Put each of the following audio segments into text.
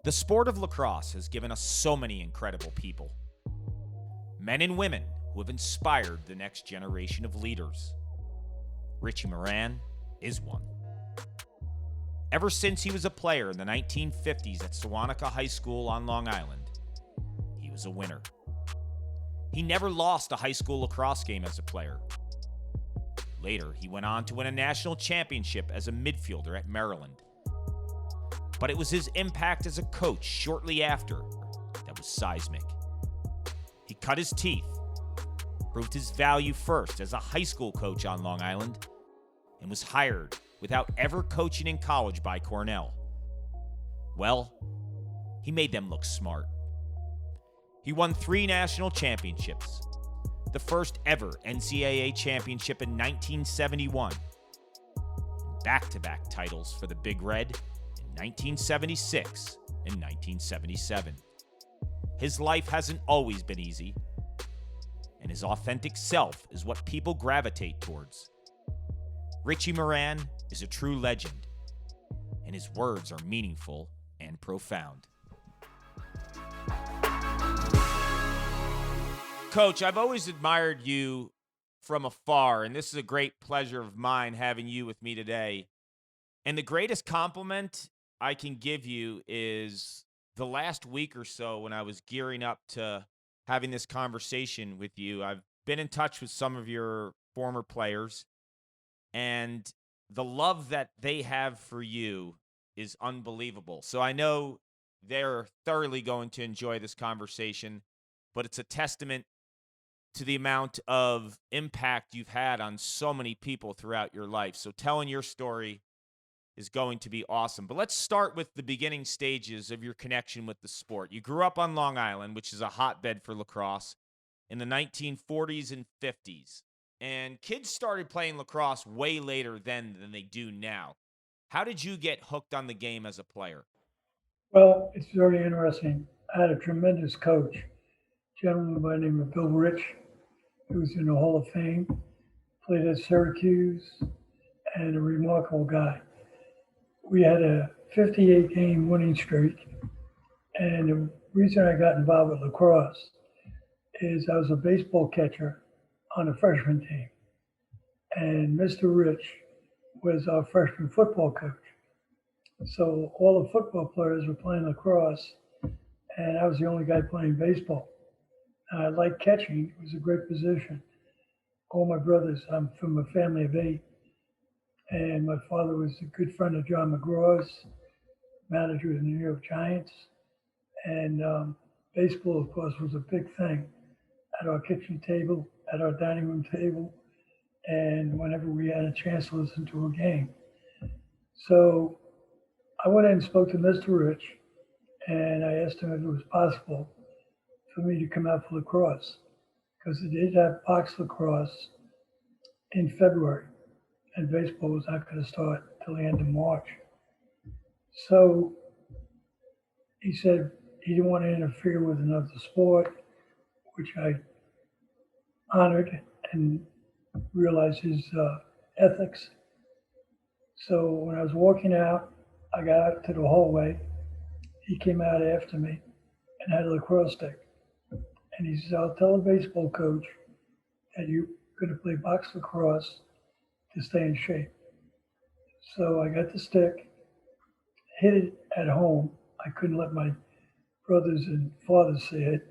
The sport of lacrosse has given us so many incredible people. Men and women who have inspired the next generation of leaders. Richie Moran is one. Ever since he was a player in the 1950s at Sewanaka High School on Long Island, he was a winner. He never lost a high school lacrosse game as a player. Later, he went on to win a national championship as a midfielder at Maryland. But it was his impact as a coach shortly after that was seismic. He cut his teeth, proved his value first as a high school coach on Long Island, and was hired without ever coaching in college by Cornell. Well, he made them look smart. He won 3 national championships, the first ever NCAA championship in 1971, and back-to-back titles for the Big Red in 1976 and 1977. His life hasn't always been easy, and his authentic self is what people gravitate towards. Richie Moran is a true legend, and his words are meaningful and profound. Coach, I've always admired you from afar, and this is a great pleasure of mine having you with me today. And the greatest compliment I can give you is the last week or so when I was gearing up to having this conversation with you. I've been in touch with some of your former players, and the love that they have for you is unbelievable. So I know they're thoroughly going to enjoy this conversation, but it's a testament to the amount of impact you've had on so many people throughout your life. So telling your story is going to be awesome. But let's start with the beginning stages of your connection with the sport. You grew up on Long Island, which is a hotbed for lacrosse, in the 1940s and 50s. And kids started playing lacrosse way later then than they do now. How did you get hooked on the game as a player? Well, it's very interesting. I had a tremendous coach, a gentleman by the name of Bill Rich, who's in the Hall of Fame, played at Syracuse, and a remarkable guy. We had a 58 game winning streak, and the reason I got involved with lacrosse is I was a baseball catcher on a freshman team, and Mr. Rich was our freshman football coach. So all the football players were playing lacrosse, and I was the only guy playing baseball. I liked catching. It was a great position. All my brothers, I'm from a family of 8, and my father was a good friend of John McGraw's, manager of the New York Giants. And baseball, of course, was a big thing at our kitchen table, at our dining room table, and whenever we had a chance to listen to a game. So I went in and spoke to Mr. Rich, and I asked him if it was possible for me to come out for lacrosse, because they did have box lacrosse in February, and baseball was not going to start till the end of March. So he said he didn't want to interfere with another sport, which I honored and realized his ethics. So when I was walking out, I got out to the hallway. He came out after me and had a lacrosse stick. And he says, I'll tell the baseball coach that you're going to play box lacrosse to stay in shape. So I got the stick, hit it at home. I couldn't let my brothers and father see it.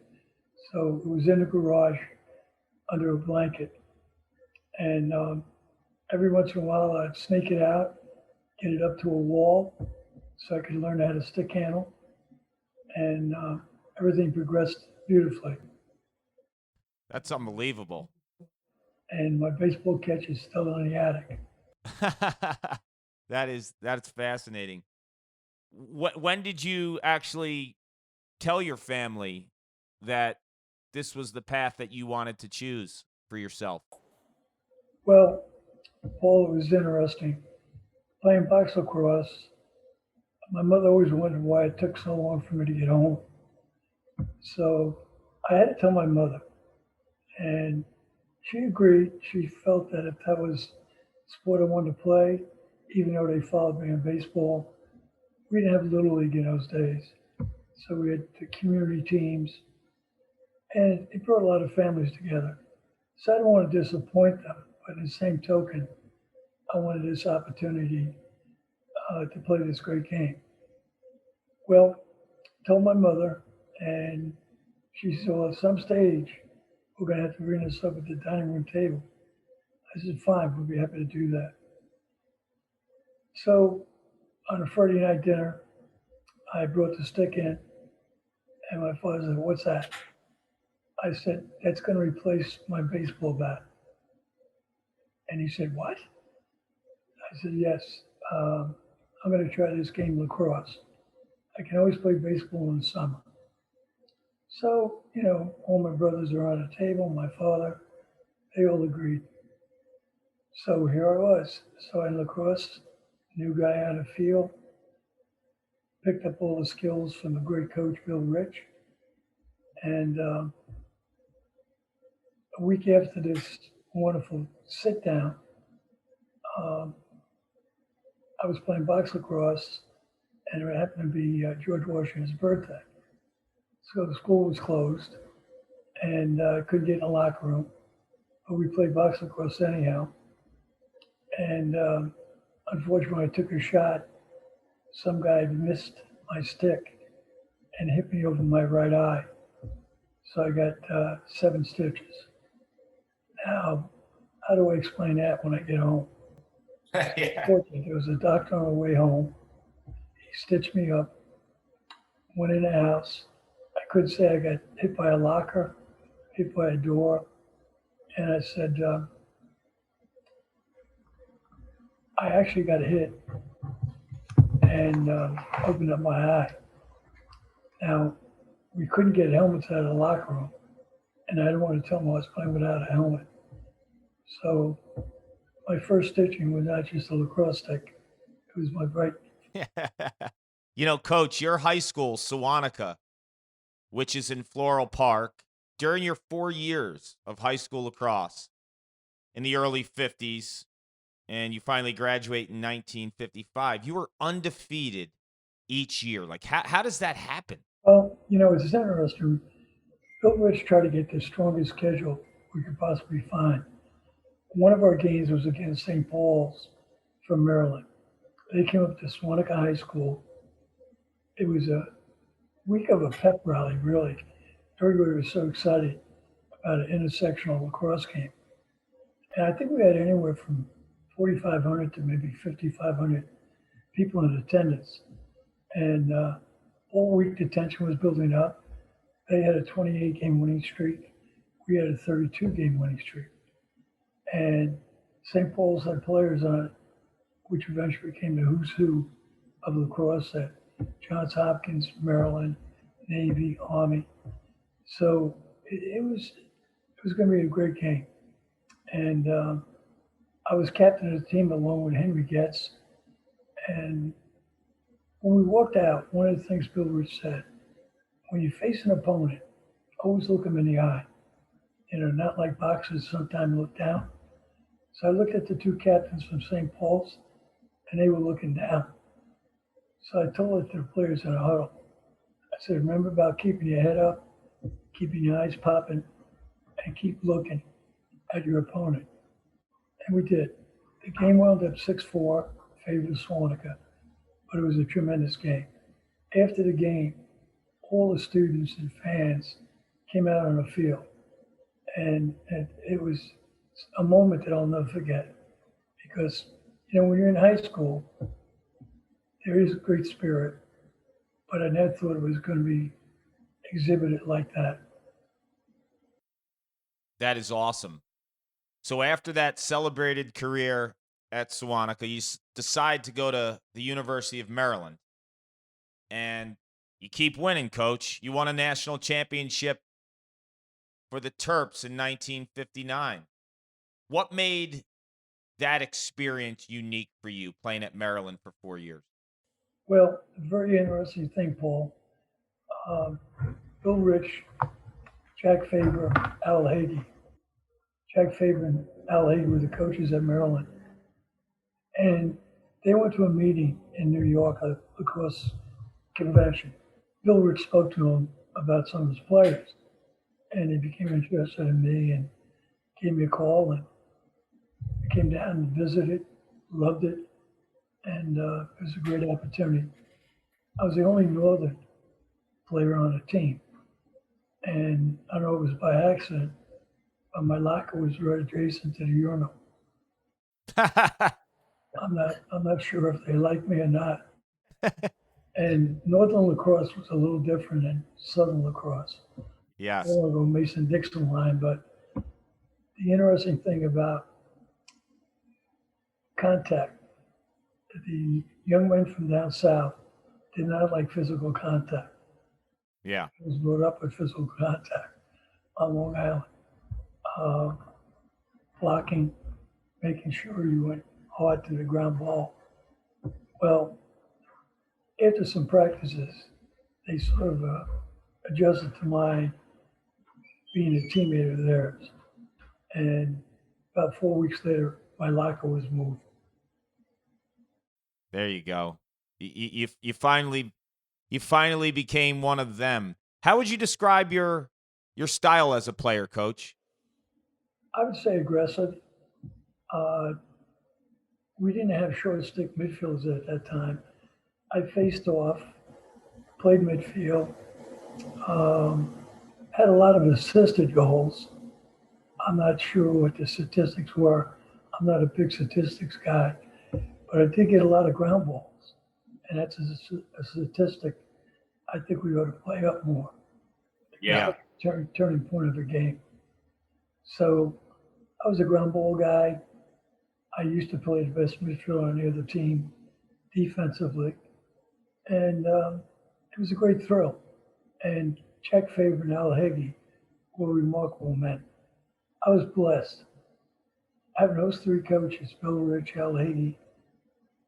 So it was in the garage under a blanket. And every once in a while I'd sneak it out, get it up to a wall so I could learn how to stick handle. And everything progressed beautifully. That's unbelievable. And my baseball catch is still in the attic. That's fascinating. When did you actually tell your family that this was the path that you wanted to choose for yourself? Well, Paul, it was interesting. Playing box lacrosse, my mother always wondered why it took so long for me to get home. So I had to tell my mother, and she agreed. She felt that if that was the sport I wanted to play, even though they followed me in baseball, we didn't have Little League in those days. So we had the community teams, and it brought a lot of families together. So I didn't want to disappoint them, but in the same token, I wanted this opportunity to play this great game. Well, told my mother, and she said, well, at some stage, we're going to have to bring this up at the dining room table. I said, fine, we'll be happy to do that. So on a Friday night dinner, I brought the stick in, and my father said, what's that? I said, that's going to replace my baseball bat. And he said, what? I said, yes, I'm going to try this game, lacrosse. I can always play baseball in the summer. So, all my brothers are on a table, my father, they all agreed. So here I was. So in lacrosse, new guy on the field, picked up all the skills from the great coach, Bill Rich. And a week after this wonderful sit down, um, I was playing box lacrosse, and it happened to be George Washington's birthday. So the school was closed, and I couldn't get in the locker room, but we played box lacrosse anyhow. And unfortunately, I took a shot. Some guy missed my stick and hit me over my right eye. So I got 7 stitches. Now, how do I explain that when I get home? Yeah. Fortunately, there was a doctor on the way home. He stitched me up, went in the house. I couldn't say I got hit by a locker, hit by a door. And I said, I actually got hit and opened up my eye. Now, we couldn't get helmets out of the locker room, and I didn't want to tell them I was playing without a helmet. So my first stitching was not just a lacrosse stick, it was my right. Coach, your high school, Sewanaka, which is in Floral Park, during your 4 years of high school lacrosse in the early 50s, and you finally graduate in 1955, you were undefeated each year. Like, how does that happen? Well, it's interesting. Bill Rich tried to get the strongest schedule we could possibly find. One of our games was against St. Paul's from Maryland. They came up to Sewanaka High School. It was a week of a pep rally, really. Everybody was so excited about an intersectional lacrosse game. And I think we had anywhere from 4,500 to maybe 5,500 people in attendance. And all week the tension was building up. They had a 28 game winning streak. We had a 32 game winning streak. And St. Paul's had players on it, which eventually became the who's who of lacrosse at Johns Hopkins, Maryland, Navy, Army. So it was going to be a great game. And I was captain of the team along with Henry Getz. And when we walked out, one of the things Bill Rich said, when you face an opponent, always look them in the eye. Not like boxers sometimes look down. So I looked at the 2 captains from St. Paul's, and they were looking down. So I told it to the players in a huddle. I said, remember about keeping your head up, keeping your eyes popping, and keep looking at your opponent. And we did. The game wound up 6-4, favor of Sewanaka, but it was a tremendous game. After the game, all the students and fans came out on the field, and it was a moment that I'll never forget, because when you're in high school, there is a great spirit, but I never thought it was going to be exhibited like that. That is awesome. So after that celebrated career at Sewanaka, you decide to go to the University of Maryland. And you keep winning, Coach. You won a national championship for the Terps in 1959. What made that experience unique for you, playing at Maryland for 4 years? Well, a very interesting thing, Paul. Bill Rich, Jack Faber, Al Hagee. Jack Faber and Al Hagee were the coaches at Maryland. And they went to a meeting in New York, a lacrosse convention. Bill Rich spoke to him about some of his players, and he became interested in me and gave me a call, and I came down and visited, loved it, and it was a great opportunity. I was the only Northern player on the team, and I don't know if it was by accident, but my locker was right adjacent to the urinal. I'm not sure if they liked me or not. And Northern lacrosse was a little different than Southern lacrosse. I Yes. don't want to go Mason-Dixon line, but the interesting thing about contact, the young men from down south did not like physical contact. Yeah. I was brought up with physical contact on Long Island, uh, blocking, making sure you went hard to the ground ball. Well, after some practices, they sort of adjusted to my being a teammate of theirs. And about 4 weeks later, my locker was moved. There you go. You finally became one of them. How would you describe your style as a player, coach? I would say aggressive. Uh, we didn't have short stick midfielders at that time. I faced off, played midfield, um, had a lot of assisted goals. I'm not sure what the statistics were. I'm not a big statistics guy, but I did get a lot of ground balls. And that's a statistic I think we ought to play up more. Yeah. Turning point of the game. So I was a ground ball guy. I used to play the best midfielder on the other team defensively. And it was a great thrill. And Jack Faber and Al Heggie were remarkable men. I was blessed. Having those three coaches, Bill Rich, Al Heggie,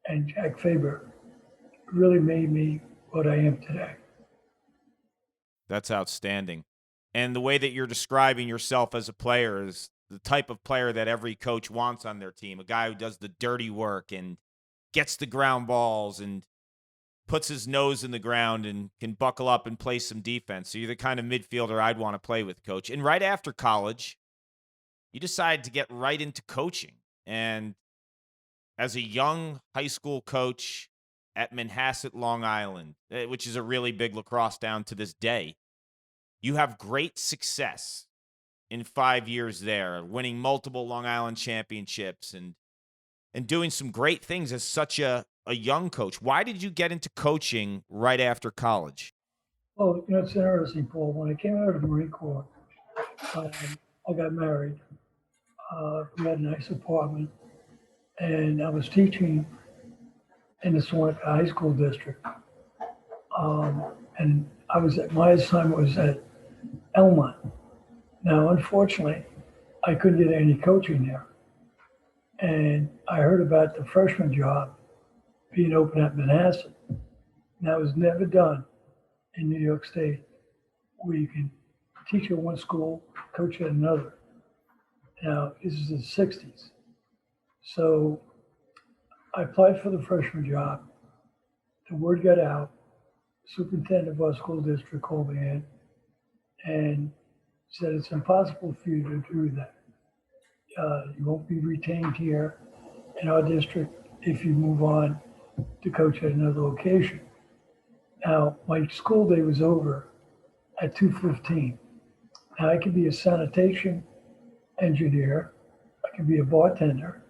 and Jack Faber, really made me what I am today. That's outstanding. And the way that you're describing yourself as a player is the type of player that every coach wants on their team, a guy who does the dirty work and gets the ground balls and puts his nose in the ground and can buckle up and play some defense. So you're the kind of midfielder I'd want to play with, coach. And right after college, you decided to get right into coaching. And as a young high school coach at Manhasset, Long Island, which is a really big lacrosse town to this day, you have great success in 5 years there, winning multiple Long Island championships and doing some great things as such a young coach. Why did you get into coaching right after college? Well, it's interesting, Paul. When I came out of the Marine Corps, um, I got married. We had a nice apartment, and I was teaching in the Seneca High School district. And my assignment was at Elmont. Now, unfortunately, I couldn't get any coaching there. And I heard about the freshman job being open at Manhasset. Now, it was never done in New York State where you can teach at one school, coach at another. Now, this is the 60s. So I applied for the freshman job. The word got out. Superintendent of our school district called me in and said it's impossible for you to do that. You won't be retained here in our district if you move on to coach at another location. Now, my school day was over at 2:15. Now, I could be a sanitation engineer, I could be a bartender,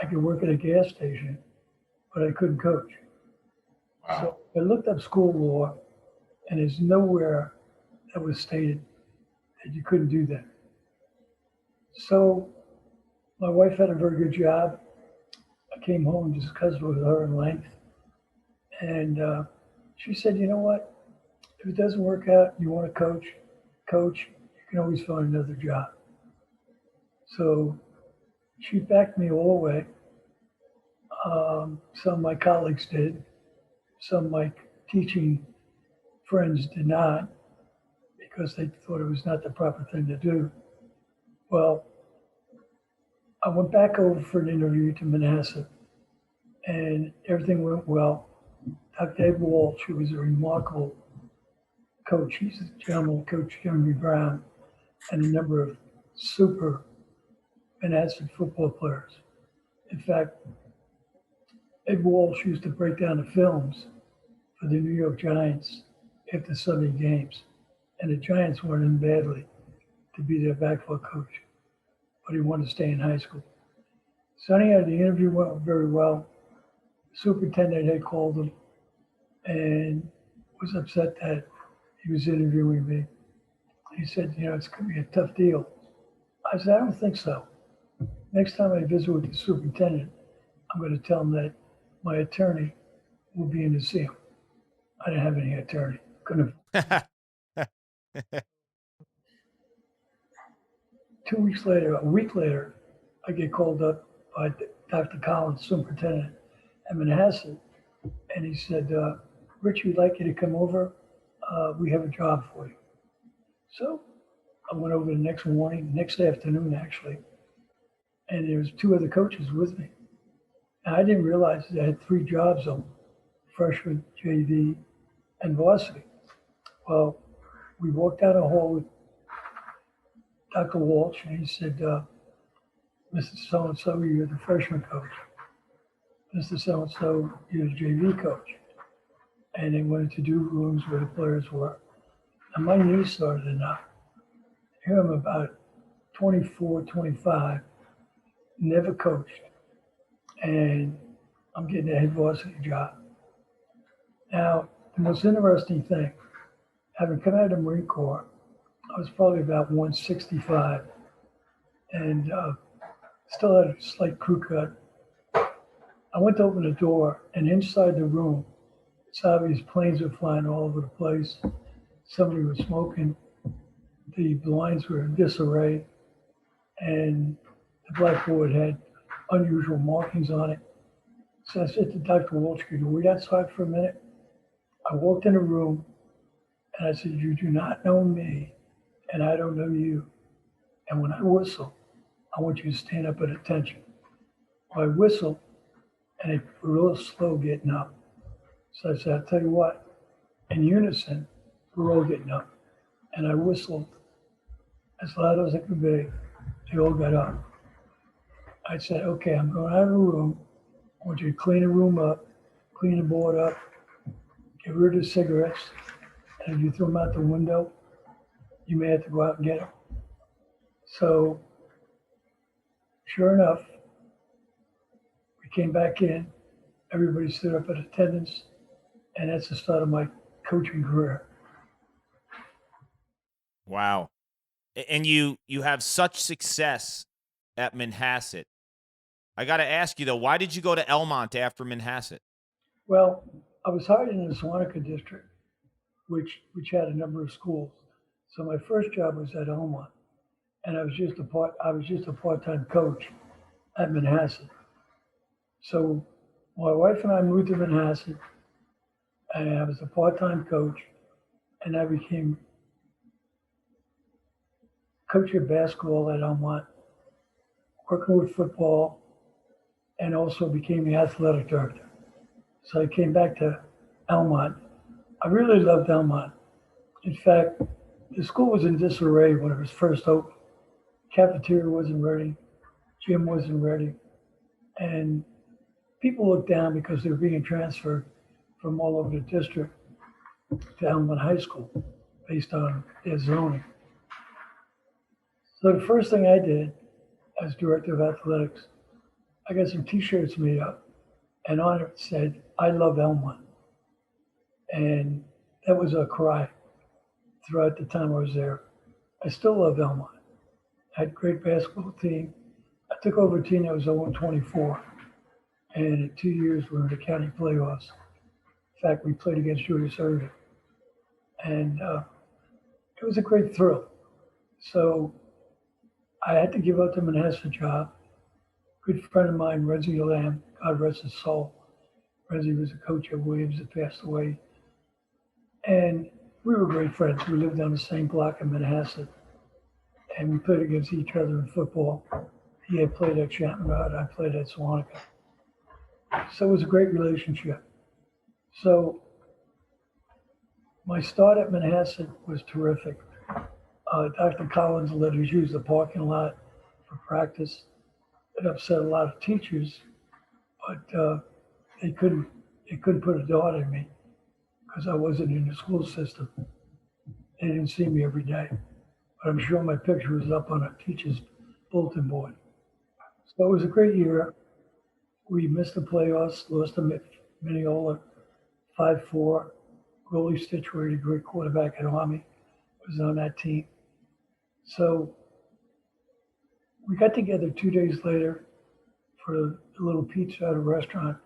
I could work at a gas station, but I couldn't coach. Wow. So I looked up school law, and there's nowhere that was stated that you couldn't do that. So my wife had a very good job. I came home and discussed with her in length, and she said, "You know what? If it doesn't work out, you want to coach. You can always find another job." So she backed me all the way. Some of my colleagues did. Some of my teaching friends did not because they thought it was not the proper thing to do. Well, I went back over for an interview to Manhasset, and everything went well. Dr. Ed Walsh, who was a remarkable coach. He's a gentleman, Coach Jeremy Brown, and a number of super Manhasset football players. In fact, Ed Walsh used to break down the films for the New York Giants after Sunday games, and the Giants wanted him badly to be their backfield coach, but he wanted to stay in high school. So anyhow, the interview went very well. The superintendent had called him and was upset that he was interviewing me. He said, it's going to be a tough deal. I said, I don't think so. Next time I visit with the superintendent, I'm going to tell him that my attorney will be in to see him. I didn't have any attorney. Couldn't have. 2 weeks later, a week later, I get called up by Dr. Collins, superintendent at Manhasset, and he said, Rich, we'd like you to come over. We have a job for you. So I went over the next afternoon actually, and there was 2 other coaches with me. And I didn't realize that I had 3 jobs on freshman, JV, and varsity. Well, we walked down the hall with Dr. Walsh, and he said, Mr. So-and-so, you're the freshman coach. Mr. So-and-so, you're the JV coach. And they went into 2 rooms where the players were. And my knees started to knock. Here I'm about 24, 25, never coached. And I'm getting a head varsity job. Now, the most interesting thing, having come out of the Marine Corps, I was probably about 165 and still had a slight crew cut. I went to open the door, and inside the room, it's obvious planes were flying all over the place. Somebody was smoking. The blinds were in disarray, and the blackboard had unusual markings on it. So I said to Dr. Walsh, could you wait outside for a minute? I walked in the room, and I said, you do not know me, and I don't know you. And when I whistle, I want you to stand up at attention. Well, I whistled, and they were real slow getting up. So I said, I'll tell you what, in unison, we're all getting up. And I whistled as loud as I could be. They all got up. I said, okay, I'm going out of the room. I want you to clean the room up, clean the board up, get rid of the cigarettes, and if you throw them out the window, you may have to go out and get them. So, sure enough, we came back in, everybody stood up at attendance, and that's the start of my coaching career. Wow. And you have such success at Manhasset. I got to ask you, though, why did you go to Elmont after Manhasset? Well, I was hired in the Sewanaka district, which had a number of schools. So my first job was at Elmont, and I was just a part-time coach at Manhasset. So my wife and I moved to Manhasset, and I was a part-time coach, and I became coach of basketball at Elmont, working with football, and also became the athletic director. So I came back to Elmont. I really loved Elmont. In fact, the school was in disarray when it was first opened. Cafeteria wasn't ready, gym wasn't ready, and people looked down because they were being transferred from all over the district to Elmont High School based on their zoning. So the first thing I did as director of athletics, I got some t-shirts made up, and on it said, I love Elmont. And that was a cry throughout the time I was there. I still love Elmont. I had a great basketball team. I took over a team that was 0-24, and in 2 years we were in the county playoffs. In fact, we played against Julius Erving, and it was a great thrill. So I had to give up the Manhasset job. A good friend of mine, Reggie Lamb, God rest his soul. Reggie was a coach at Williams that passed away. And we were great friends. We lived on the same block in Manhasset, and we played against each other in football. He had played at Shannon-Rod, I played at Sewanaka. So it was a great relationship. So My start at Manhasset was terrific. Dr. Collins let us use the parking lot for practice. It upset a lot of teachers, but they couldn't they couldn't put a dart in me because I wasn't in the school system. They didn't see me every day, but I'm sure my picture was up on a teacher's bulletin board. So it was a great year. We missed the playoffs, lost to Mineola 5-4. Rolly Stitchway, a great quarterback at Army, was on that team. So we got together 2 days later for a little pizza at a restaurant,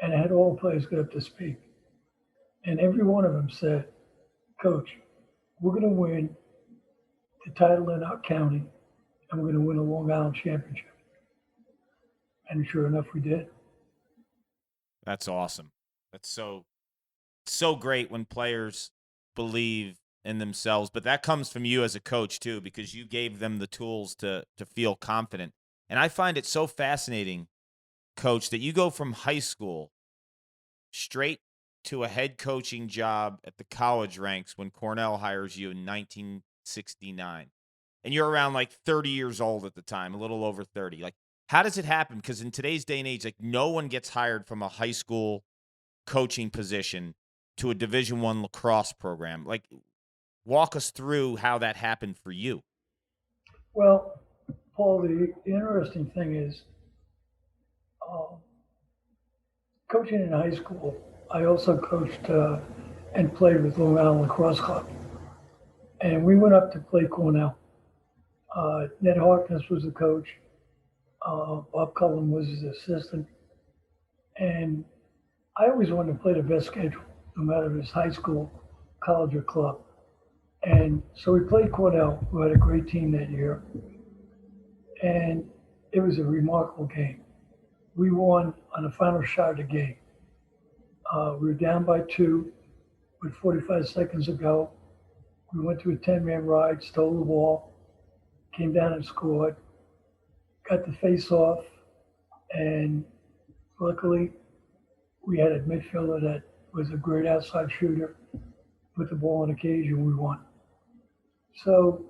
and I had all the players get up to speak. And every one of them said, Coach, we're going to win the title in our county, and we're going to win a Long Island championship. And sure enough, we did. That's awesome. That's so great when players believe in themselves, but that comes from you as a coach too, because you gave them the tools to feel confident. And I find it so fascinating, Coach, that you go from high school straight to a head coaching job at the college ranks when Cornell hires you in 1969. And you're around like 30 years old at the time, a little over 30. Like, how does it happen? Because in today's day and age, like no one gets hired from a high school coaching position to a Division I lacrosse program. Like, walk us through how that happened for you. Well, Paul, the interesting thing is, uh, coaching in high school, I also coached and played with Long Island Lacrosse Club. And we went up to play Cornell. Ned Harkness was the coach. Bob Cullen was his assistant. And I always wanted to play the best schedule, no matter if it's high school, college, or club. And so we played Cornell, who had a great team that year. And it was a remarkable game. We won on the final shot of the game. We were down by 2 with 45 seconds to go. We went to a 10-man ride, stole the ball, came down and scored, got the face off, and luckily we had a midfielder that was a great outside shooter, put the ball on the cage, and we won. So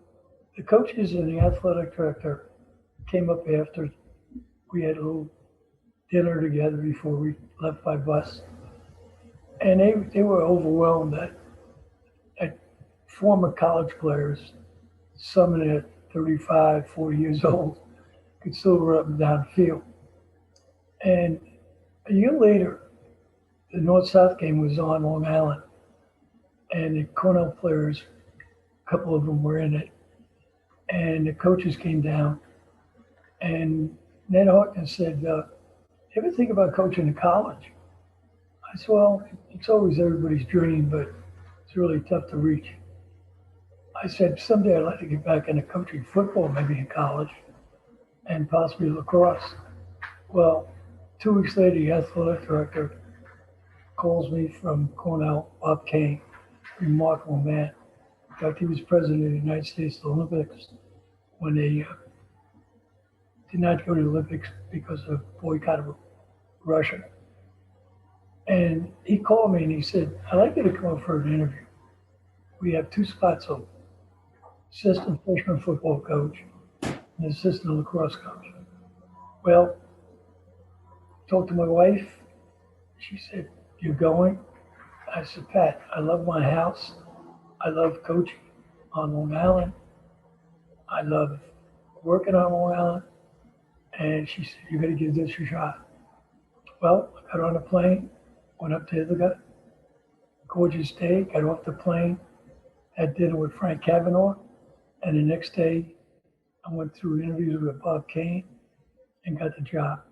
the coaches and the athletic director came up after. We had a little dinner together before we left by bus. And they were overwhelmed that former college players, some in their 35, 40 years old, could still run up and down the field. And a year later, the North-South game was on Long Island, and the Cornell players, a couple of them were in it, and the coaches came down, and Ned Harkness said, ever think about coaching in college? I said, well, it's always everybody's dream, but it's really tough to reach. I said, someday I'd like to get back into coaching football, maybe in college, and possibly lacrosse. Well, 2 weeks later, the athletic director calls me from Cornell, Bob Kane, remarkable man. In fact, he was president of the United States Olympics when they did not go to the Olympics because of boycott of Russia. And he called me and he said, I'd like you to come up for an interview. We have 2 spots open, assistant freshman football coach and assistant lacrosse coach. Well, talked to my wife. She said, you're going? I said, Pat, I love my house. I love coaching on Long Island. I love working on Long Island. And she said, you're going to give this a shot. Well, I got on a plane, went up to Ithaca, gorgeous day, got off the plane, had dinner with Frank Kavanaugh, and the next day I went through interviews with Bob Kane and got the job.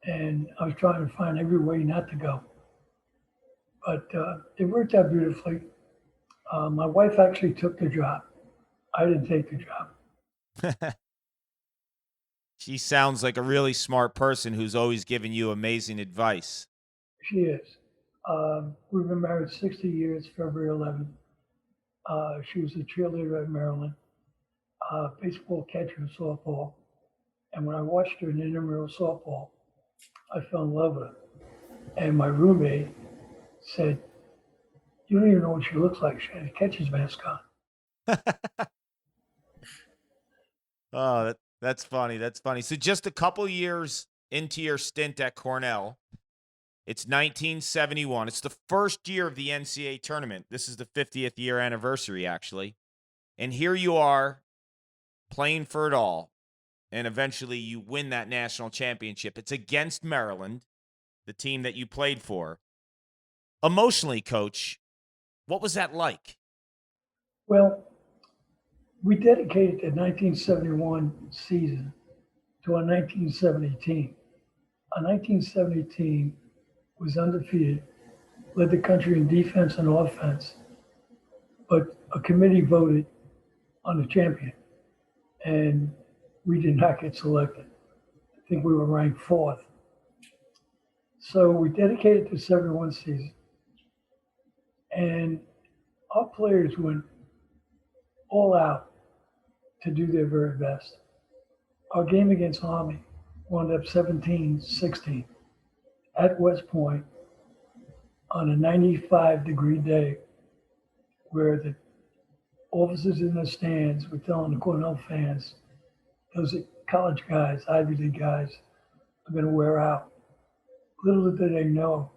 And I was trying to find every way not to go. But it worked out beautifully. My wife actually took the job. I didn't take the job. She sounds like a really smart person who's always giving you amazing advice. She is. We've been married 60 years, February 11th. She was a cheerleader at Maryland, baseball catcher and softball. And when I watched her in intramural softball, I fell in love with her. And my roommate said, You don't even know what she looks like. She had a catcher's mask on. Oh, that's funny. That's funny. So just a couple years into your stint at Cornell, it's 1971. It's the first year of the NCAA tournament. This is the 50th year anniversary, actually. And here you are playing for it all. And eventually you win that national championship. It's against Maryland, the team that you played for. Emotionally, Coach, what was that like? Well, we dedicated the 1971 season to our 1970 team. Our 1970 team was undefeated, led the country in defense and offense, but a committee voted on the champion, and we did not get selected. I think we were ranked fourth. So we dedicated the 71 season, and our players went all out to do their very best. Our game against Army wound up 17-16 at West Point on a 95-degree day where the officers in the stands were telling the Cornell fans, those college guys, Ivy League guys, are going to wear out. Little did they know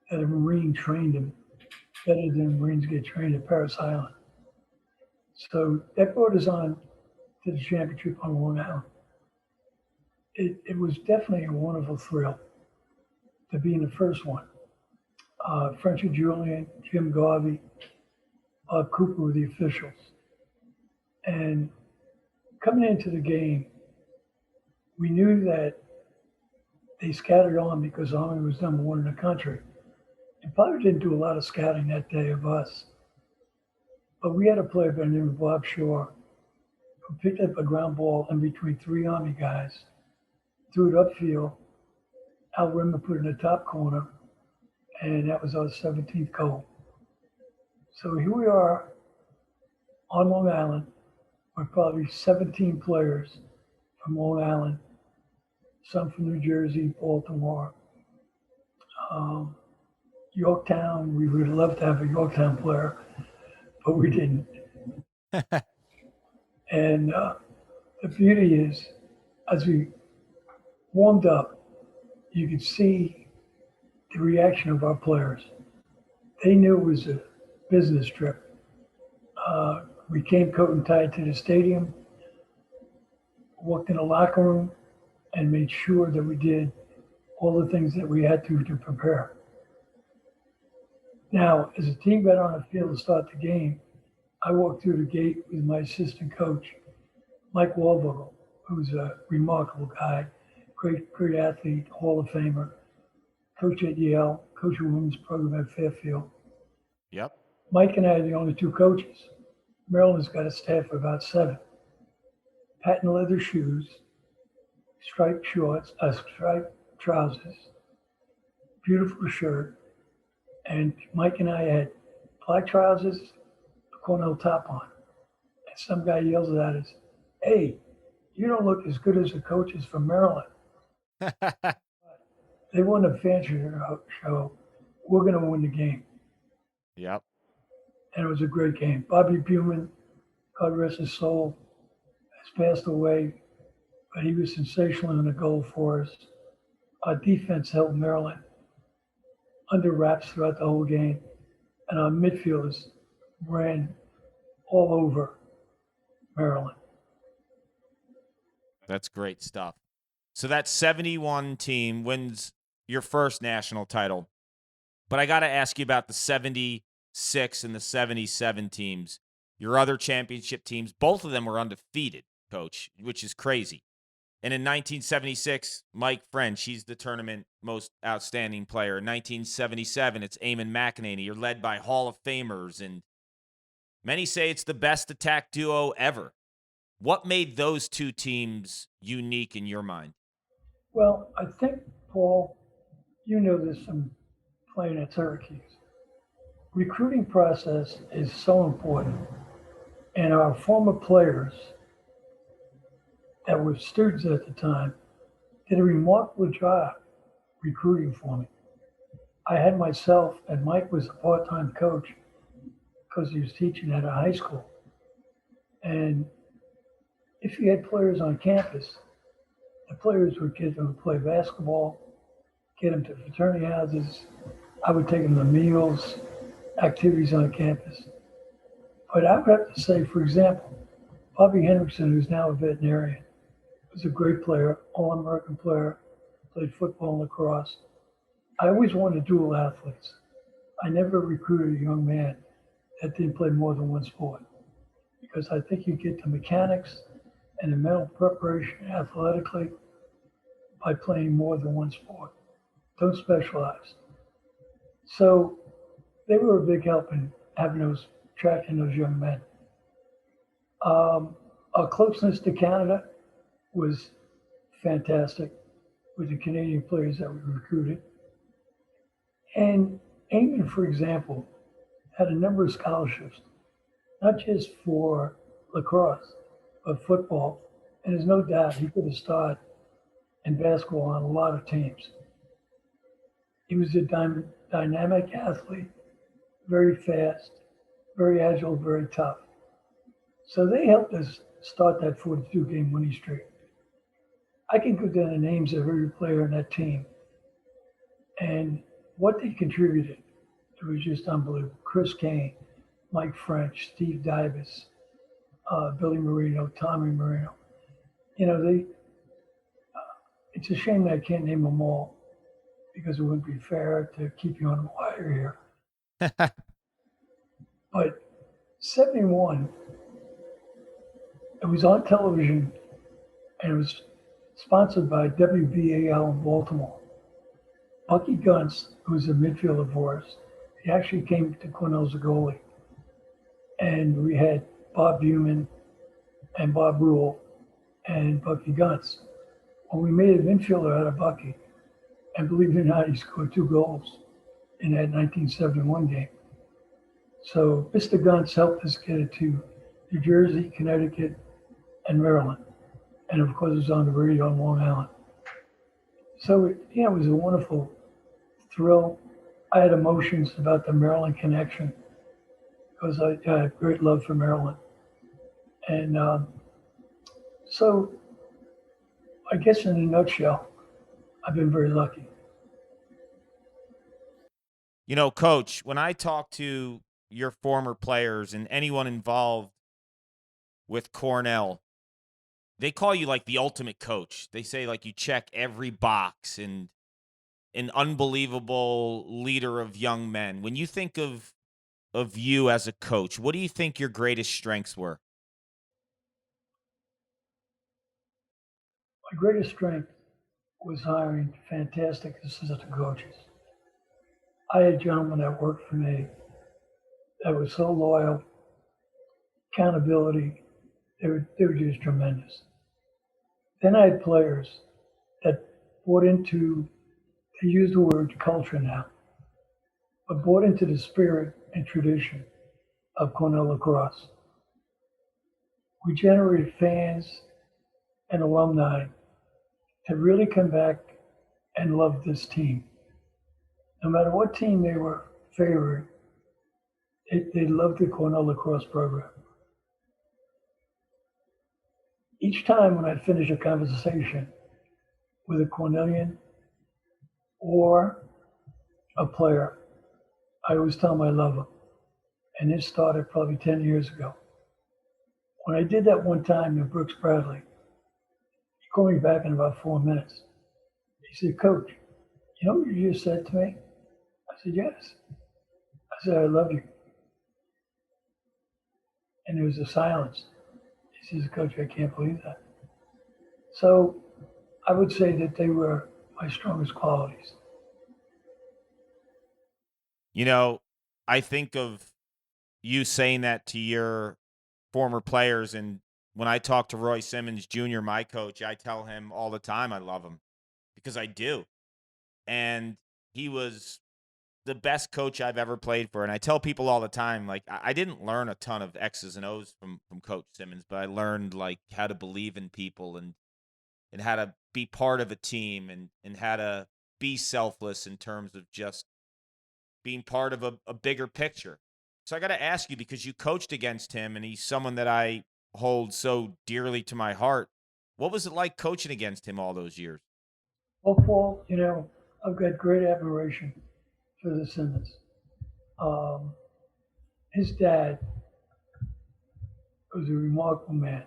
that a Marine trained them better than Marines get trained at Parris Island. So that brought us on to the championship on Long Island. It was definitely a wonderful thrill to be in the first one. Frenchy Julian, Jim Garvey, Bob Cooper were the officials. And coming into the game, we knew that they scattered on because Army was number one in the country. And probably didn't do a lot of scouting that day of us. But we had a player by the name of Bob Shore who picked up a ground ball in between three Army guys, threw it upfield. Al Rimmer put it in the top corner, and that was our 17th goal. So here we are on Long Island with probably 17 players from Long Island, some from New Jersey, Baltimore, Yorktown. We would love to have a Yorktown player, but we didn't. And the beauty is, as we warmed up, you could see the reaction of our players. They knew it was a business trip. We came coat and tie to the stadium, walked in the locker room, and made sure that we did all the things that we had to prepare. Now, as a team got on the field to start the game, I walked through the gate with my assistant coach, Mike Walvogel, who's a remarkable guy, great athlete, Hall of Famer, coach at Yale, coach of women's program at Fairfield. Yep. Mike and I are the only two coaches. Maryland's got a staff of about 7. Patent leather shoes, striped shorts, striped trousers, beautiful shirt, and Mike and I had black trousers, a Cornell top on. And some guy yells at us, "Hey, you don't look as good as the coaches from Maryland." They won a fancy show. We're going to win the game. Yep. And it was a great game. Bobby Buman, God rest his soul, has passed away, but he was sensational in the goal for us. Our defense held Maryland under wraps throughout the whole game, and our midfielders ran all over Maryland. That's great stuff. So that 71 team wins your first national title. But I got to ask you about the 76 and the 77 teams, your other championship teams. Both of them were undefeated, Coach, which is crazy. And in 1976, Mike French, he's the tournament most outstanding player. In 1977, it's Eamon McEnany. You're led by Hall of Famers, and many say it's the best attack duo ever. What made those two teams unique in your mind? Well, I think, Paul, you know this from playing at Syracuse. Recruiting process is so important, and our former players that were students at the time did a remarkable job recruiting for me. I had myself, and Mike was a part-time coach, because he was teaching at a high school. And if you had players on campus, the players would get them to play basketball, get them to fraternity houses. I would take them to meals, activities on campus. But I would have to say, for example, Bobby Hendrickson, who's now a veterinarian, was a great player, All-American player, played football and lacrosse. I always wanted dual athletes. I never recruited a young man that didn't play more than one sport because I think you get the mechanics and the mental preparation athletically by playing more than one sport. Don't specialize. So they were a big help in having those attracting those young men. Our closeness to Canada was fantastic with the Canadian players that we recruited. And Eamon, for example, had a number of scholarships, not just for lacrosse, but football. And there's no doubt he could have started in basketball on a lot of teams. He was a dynamic athlete, very fast, very agile, very tough. So they helped us start that 42 game winning streak. I can go down the names of every player on that team and what they contributed. It was just unbelievable. Chris Kane, Mike French, Steve Davis, Billy Marino, Tommy Marino. You know, it's a shame that I can't name them all because it wouldn't be fair to keep you on the wire here. But 71, it was on television and it was sponsored by WBAL in Baltimore. Bucky Gunts, who was a midfielder for us, he actually came to Cornell as a goalie. And we had Bob Buman and Bob Rule and Bucky Gunts. When we made an infielder out of Bucky, and believe it or not, he scored 2 goals in that 1971 game. So Mr. Gunts helped us get it to New Jersey, Connecticut, and Maryland. And of course, it was on the radio on Long Island. So, it was a wonderful thrill. I had emotions about the Maryland connection because I had great love for Maryland. And so I guess in a nutshell, I've been very lucky. You know, Coach, when I talk to your former players and anyone involved with Cornell, they call you like the ultimate coach. They say like you check every box and an unbelievable leader of young men. When you think of you as a coach, what do you think your greatest strengths were? My greatest strength was hiring fantastic assistant coaches. I had gentlemen that worked for me that were so loyal, accountability, they were just tremendous. Then I had players that bought into, they use the word culture now, but bought into the spirit and tradition of Cornell lacrosse. We generated fans and alumni to really come back and love this team. No matter what team they were favoring, they loved the Cornell lacrosse program. Each time when I'd finish a conversation with a Cornellian or a player, I always tell them I love them. And this started probably 10 years ago. When I did that one time in Brooks Bradley, he called me back in about 4 minutes. He said, "Coach, you know what you just said to me?" I said, "Yes." I said, "I love you." And there was a silence. He says, "Coach, I can't believe that." So I would say that they were my strongest qualities. You know, I think of you saying that to your former players, and when I talk to Roy Simmons Jr., my coach, I tell him all the time I love him because I do. And he was the best coach I've ever played for. And I tell people all the time, like, I didn't learn a ton of X's and O's from Coach Simmons, but I learned like how to believe in people and how to be part of a team and how to be selfless in terms of just being part of a bigger picture. So I got to ask you, because you coached against him and he's someone that I hold so dearly to my heart. What was it like coaching against him all those years? Well, Paul, I've got great admiration for the Simmons. Um, his dad was a remarkable man,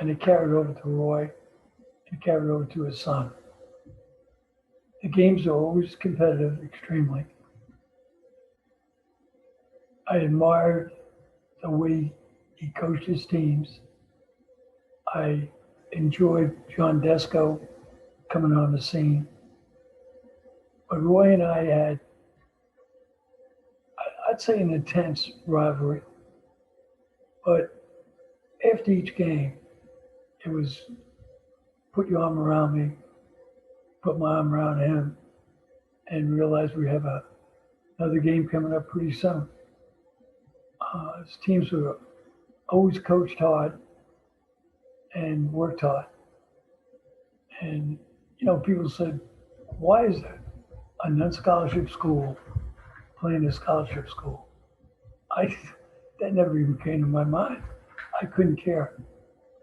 and it carried over to Roy, and carried over to his son. The games are always competitive, extremely. I admired the way he coached his teams. I enjoyed John Desco coming on the scene. But Roy and I had, I'd say, an intense rivalry. But after each game, it was put your arm around me, put my arm around him, and realize we have another game coming up pretty soon. His teams were always coached hard and worked hard. And, people said, why is that a non-scholarship school playing a scholarship school? That never even came to my mind. I couldn't care.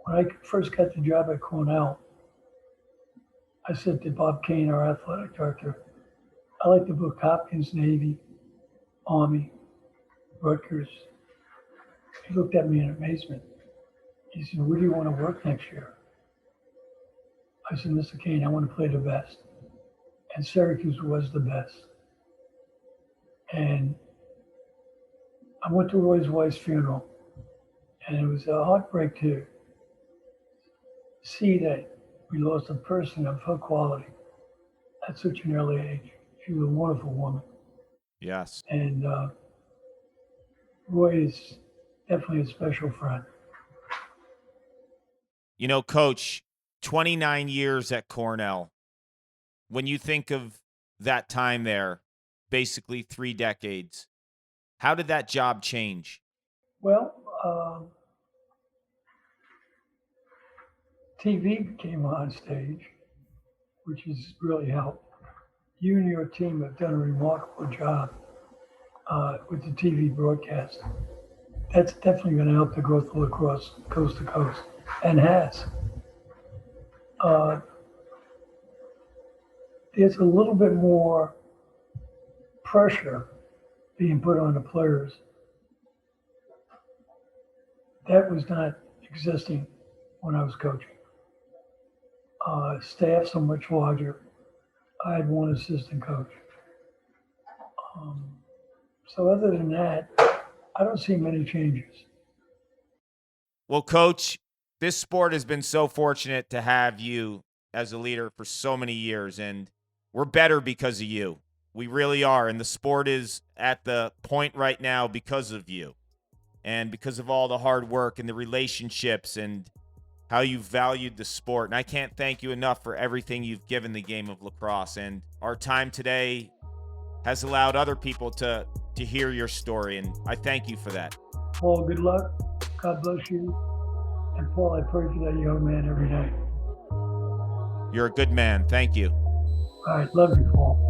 When I first got the job at Cornell, I said to Bob Kane, our athletic director, I like the book Hopkins, Navy, Army, Rutgers. He looked at me in amazement. He said, where do you want to work next year? I said, Mr. Kane, I want to play the best. And Syracuse was the best. And I went to Roy's wife's funeral, and it was a heartbreak to see that we lost a person of her quality at such an early age. She was a wonderful woman. Yes. And Roy is definitely a special friend. Coach, 29 years at Cornell. When you think of that time there, basically 3 decades, how did that job change? Well, TV came on stage, which has really helped. You and your team have done a remarkable job with the TV broadcast. That's definitely going to help the growth of lacrosse coast to coast, and has. There's a little bit more pressure being put on the players. That was not existing when I was coaching. Staffs are much larger. I had one assistant coach. So other than that, I don't see many changes. Well, Coach, this sport has been so fortunate to have you as a leader for so many years, and we're better because of you. We really are, and the sport is at the point right now because of you and because of all the hard work and the relationships and how you've valued the sport. And I can't thank you enough for everything you've given the game of lacrosse. And our time today has allowed other people to hear your story, and I thank you for that. Paul, good luck. God bless you. And Paul, I pray for that young man every day. You're a good man. Thank you. All right, love you, Paul.